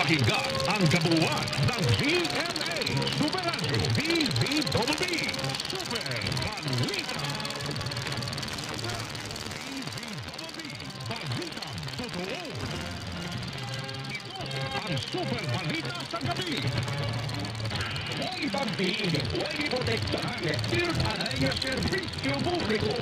Pakinggan ang kabuuan ng GMA Super Radio DZWB Super Balita. DZWB Balitang Totoo. Ito ang Super Balita sa gabi. Huwag ipagdiin, huwag iprotektahan, tirtahan ng serbisyo publiko.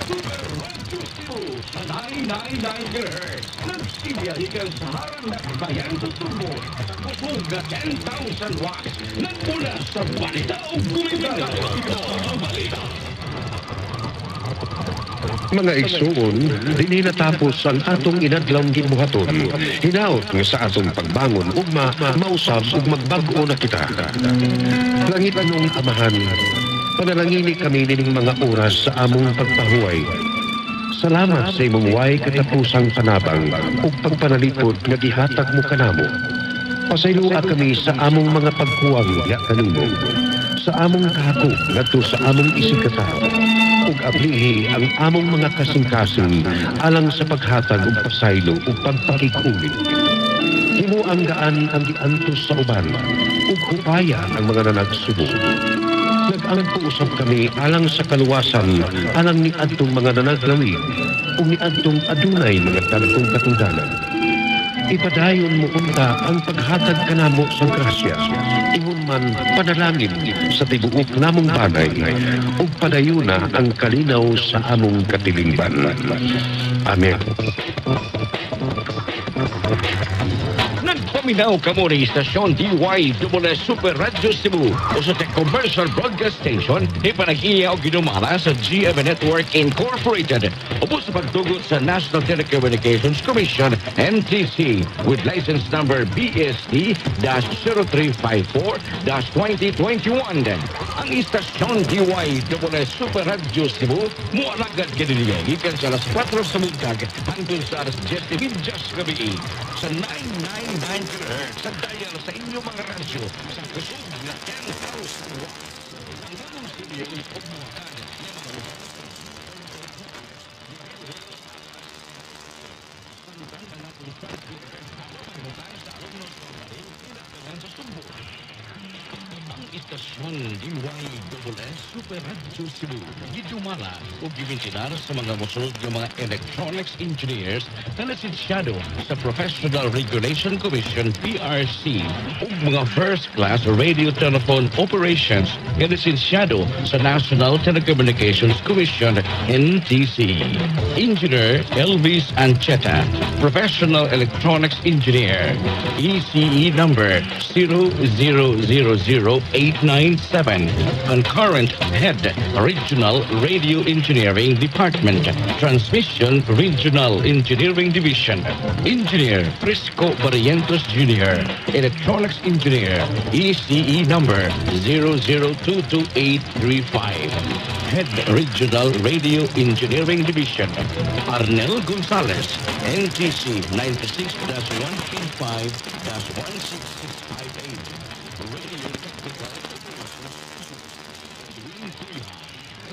Super Radio Cebu sa 999 GHz. Nagsibiyahikan sa harang ng bayan sa Sumbo. Sa kusog na 10,000 watts. Nagmula sa balita o gumigala. Ito ang balita. Mga igsuon, dili natapos ang atong inadlawng gibuhaton. Hinaot nga sa atong pagbangon ugma mausab ug magbag-o na kita. Langit anong amahan, panalangini kami nining mga oras sa among pagpahuway. Salamat sa imong way katapusang panabang ug pagpanalipod nga gihatag mo kanamo. Pasaylua kami sa among mga pagkuwang nga kanimo. Sa among kahako ngadto sa among isikata. Ug ablihi ang among mga kasing-kasing alang sa paghatag ug pasaylo ug pagpakikulit. Himo ang gaan ang giantos sa uban ug hupaya ang mga nanagsubo. Nag-angko usab kami alang sa kaluwasan alang ni adtong mga nanaglawig ug ni adtong adunay mga dagkong katungdanan. Ipadayon mo unta ang paghatag kanamo sa grasya. Ingon man panalangin sa tibuok namong banay ug padayuna ang kalinaw sa among katilingban. Amen. Nagpaminaw ka mo rin istasyon DYWS Super Radio Cebu o sa commercial broadcast station ipanag-iya o ginumala sa GMA Network Incorporated o sa pagtugot sa National Telecommunications Commission NTC with license number BST-0354-2021. Ang istasyon DYWS Super Radio Cebu mualagad kiniliya ikan sa alas 4 sa buntag hangtod sa alas 10 midyas gabi sa 999 GHz sa dial sa inyong mga radyo sa kusog na 10,000 watts. Ang ganong siliyo ay pagmuhakan istasyon DYWS Super Radio Cebu gidumala o gimintinar sa mga musunod ng mga electronics engineers na lisensyado sa Professional Regulation Commission PRC o mga first class radio telephone operations na lisensyado sa National Telecommunications Commission NTC. Engineer Elvis Ancheta, Professional Electronics Engineer, ECE number 0000897, and current head, Regional Radio Engineering Department, Transmission Regional Engineering Division. Engineer Frisco Barrientos Jr., Electronics Engineer, ECE number 0022835. Head Regional Radio Engineering Division, Arnel Gonzalez, NTC 96-135-16658. Radio Technical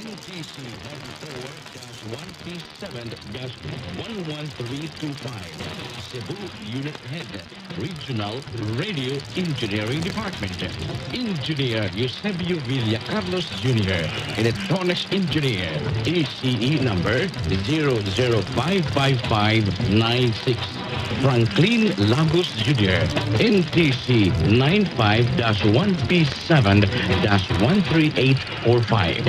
NTC 94-1P7-11325. Cebu Unit Head, Regional Radio Engineering Department. Engineer Eusebio Villa Carlos Jr., Electronics Engineer, ECE number 0055596. Franklin Lagos Jr., NTC 95-1P7-13845.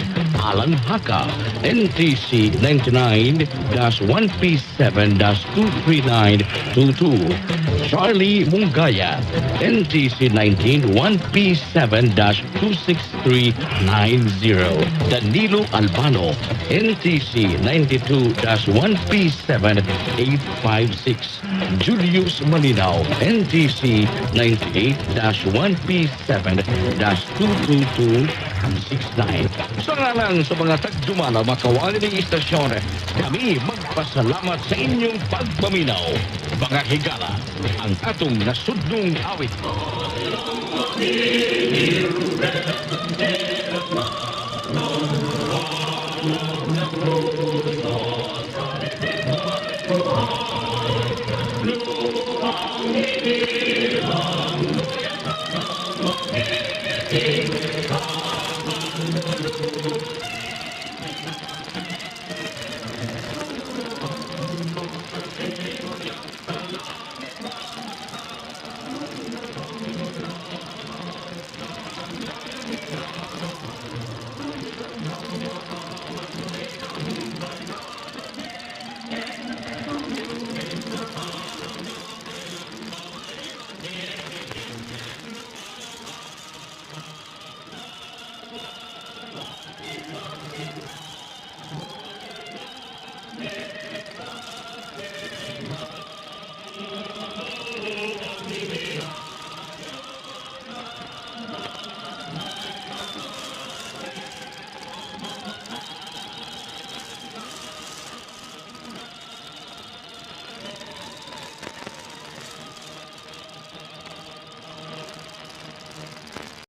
Alan Haka, NTC 99-1P7-23922. Charlie Mungaya, NTC 19-1P7-26390. Danilo Albano, NTC 92-1P7-856. Julius Malinaw, NTC 98-1P7-22269. Sa ngalan sa mga tagdumala makawali ng istasyon, kami magpasalamat sa inyong pagpaminaw. Mga higala, ang atong nasudnong awit.